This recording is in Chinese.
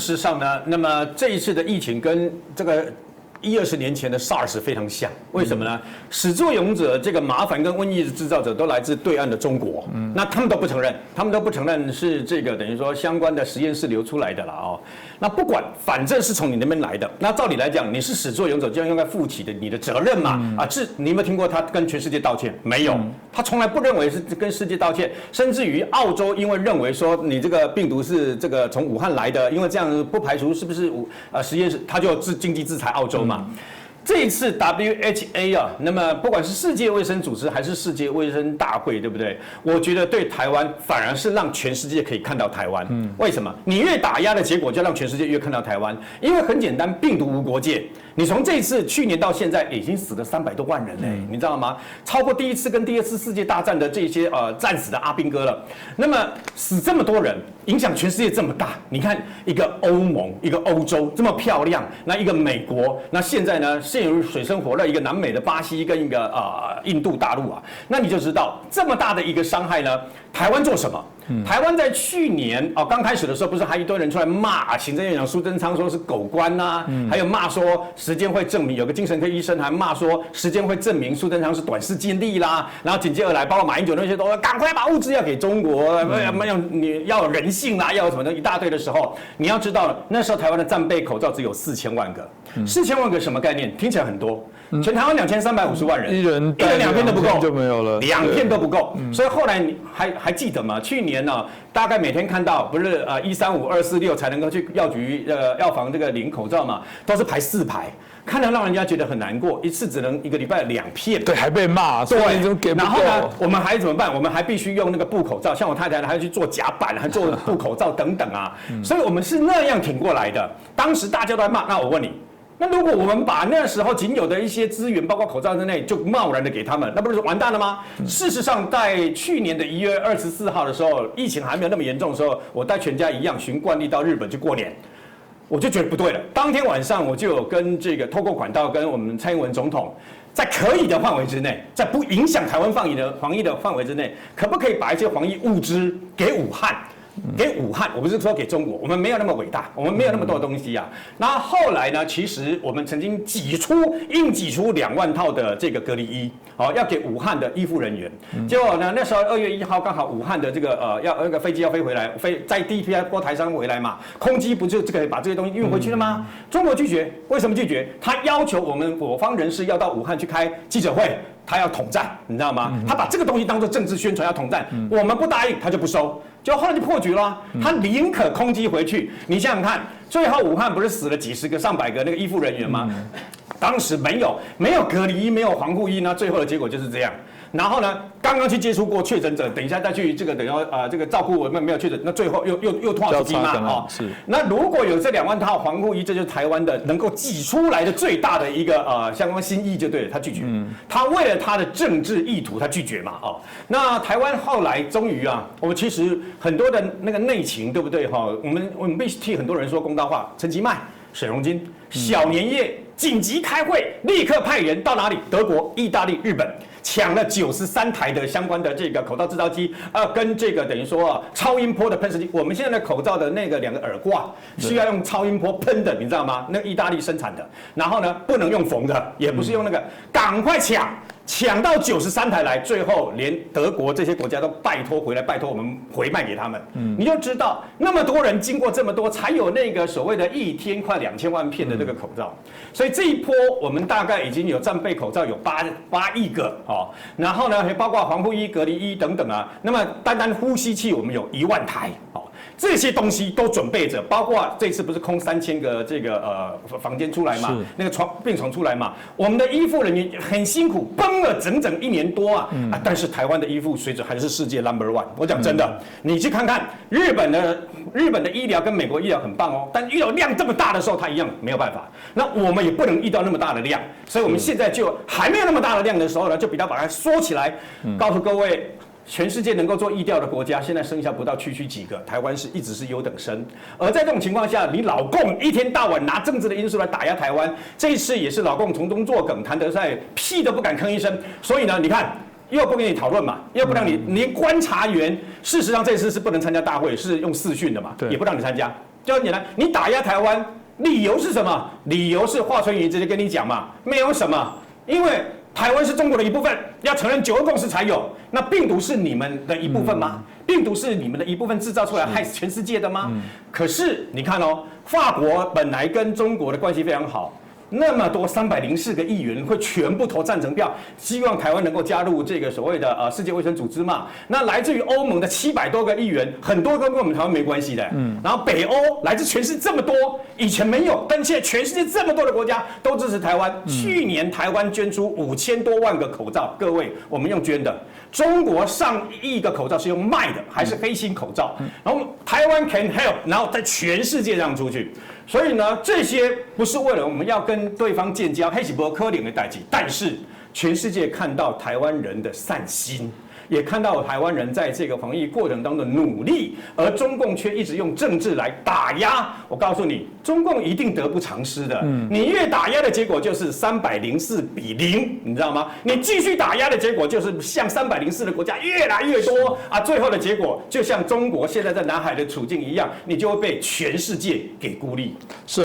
实上呢，那么这一次的疫情跟这个20年前的 SARS 非常像，为什么呢？始作俑者这个麻烦跟瘟疫的制造者都来自对岸的中国，那他们都不承认，是这个等于说相关的实验室流出来的了哦。那不管，反正是从你那边来的。那照理来讲，你是始作俑者，就应该负起你的责任嘛。你有没有听过他跟全世界道歉？没有，他从来不认为是跟世界道歉，甚至于澳洲因为认为说你这个病毒是这个从武汉来的，因为这样不排除是不是实验室，他就经济制裁澳洲嘛。这一次 WHA 啊，那么不管是世界卫生组织还是世界卫生大会，对不对？我觉得对台湾反而是让全世界可以看到台湾。为什么？你越打压的结果，就让全世界越看到台湾。因为很简单，病毒无国界。你从这一次去年到现在，已经死了300多万人嘞，你知道吗？超过第一次跟第二次世界大战的这些战死的阿兵哥了。那么死这么多人，影响全世界这么大，你看一个欧盟，一个欧洲这么漂亮，那一个美国，那现在呢陷入水深火热，一个南美的巴西跟一个印度大陆啊，那你就知道这么大的一个伤害呢，台湾做什么？台湾在去年刚开始的时候，不是还一堆人出来骂行政院长苏贞昌说是狗官呐，还有骂说时间会证明，有个精神科医生还骂说时间会证明苏贞昌是短视近利啦，然后紧接而来，包括马英九那些都赶快把物资要给中国，你要有人性啦，要有什么的一大堆的时候，你要知道那时候台湾的战备口罩只有4000万个，4000万个什么概念？听起来很多。全台湾2350万人，一人2片都不够，就没有了，2片都不够。所以后来你还记得吗？去年呢，大概每天看到不是135、246才能够去药局药房这个领口罩嘛，都是排4排，看得让人家觉得很难过。一次只能1个礼拜2片，对，还被骂，对，给不够。然后呢，我们还怎么办？我们还必须用那个布口罩，像我太太还要去做夹板，还做布口罩等等啊。所以我们是那样挺过来的。当时大家都在骂，那我问你。那如果我们把那时候仅有的一些资源，包括口罩在内，就贸然的给他们，那不是完蛋了吗？事实上，在去年的1月24号的时候，疫情还没有那么严重的时候，我带全家一样循惯例到日本去过年，我就觉得不对了。当天晚上我就有跟这个透过管道跟我们蔡英文总统，在可以的范围之内，在不影响台湾防疫的范围之内，可不可以把一些防疫物资给武汉？我不是说给中国，我们没有那么伟大，我们没有那么多的东西啊。那后来呢，其实我们曾经硬挤出2万套的这个隔离衣，要给武汉的医护人员。结果呢，那时候2月1号刚好武汉的这个那个飞机要飞回来，在第一批过台商回来嘛，空机不就这个把这些东西运回去了吗？中国拒绝，为什么拒绝？他要求我方人士要到武汉去开记者会。他要统战，你知道吗？他把这个东西当作政治宣传要统战，我们不答应，他就不收，就后来就破局了。他宁可空机回去，你想想看，最后武汉不是死了几十个、上百个那个医护人员吗？当时没有隔离衣，没有防护衣，那最后的结果就是这样。然后呢，刚刚去接触过确诊者，等一下再去这个等于这个照顾我们没有确诊，那最后又拖出去嘛是。那如果有这2万套防护衣，这就是台湾的能够挤出来的最大的一个相关心意就对了，他拒绝。他为了他的政治意图，他拒绝嘛那台湾后来终于我们其实很多的那个内情，对不对我们必须替很多人说公道话。陈其迈、沈荣金小年夜紧急开会，立刻派人到哪里？德国、意大利、日本。抢了93台的相关的这个口罩制造机，跟这个等于说超音波的喷射机。我们现在的口罩的那个2个耳挂需要用超音波喷的，你知道吗？那意大利生产的，然后呢不能用缝的，也不是用那个，赶快抢到93台来，最后连德国这些国家都拜托我们回卖给他们。你就知道那么多人经过这么多，才有那个所谓的1天快2000万片的这个口罩。所以这一波我们大概已经有战备口罩有8亿个然后呢还包括防护衣、隔离衣等等啊。那么单呼吸器我们有1万台这些东西都准备着，包括这次不是空3000个这个房间出来嘛，那个病床出来嘛，我们的医护人员很辛苦，绷了整整1年多但是台湾的医护水准还是世界 No.1。我讲真的，你去看看日本的医疗跟美国医疗很棒但医疗量这么大的时候，它一样没有办法。那我们也不能遇到那么大的量，所以我们现在就还没有那么大的量的时候呢，就比较把它缩起来，告诉各位。全世界能够做疫调的国家，现在剩下不到区几个，台湾一直是优等生。而在这种情况下，你老共一天到晚拿政治的因素来打压台湾，这一次也是老共从中作梗，谭德赛屁都不敢吭一声。所以呢，你看又不跟你讨论嘛，又不让你连观察员，事实上这次是不能参加大会，是用视讯的嘛，也不让你参加。就很简单，你打压台湾，理由是什么？理由是华春莹直接跟你讲嘛，没有什么，因为台湾是中国的一部分，要承认9二共识才有。那病毒是你们的一部分吗？病毒是你们的一部分制造出来害死全世界的吗？可是你看哦，法国本来跟中国的关系非常好。那么多304个议员会全部投赞成票，希望台湾能够加入这个所谓的世界卫生组织嘛？那来自于欧盟的700多个议员，很多跟我们台湾没关系的。然后北欧来自全世界这么多，以前没有，但现在全世界这么多的国家都支持台湾。去年台湾捐出5000多万个口罩，各位，我们用捐的。中国上亿个口罩是用卖的，还是黑心口罩？然后台湾 can help， 然后在全世界让出去。所以呢，这些不是为了我们要跟对方建交，黑喜伯科林的代际，但是全世界看到台湾人的善心，也看到台湾人在这个防疫过程当中的努力，而中共却一直用政治来打压。我告诉你，中共一定得不偿失的。你越打压的结果就是304比0，你知道吗？你继续打压的结果就是像304的国家越来越多啊，最后的结果就像中国现在在南海的处境一样，你就会被全世界给孤立。是。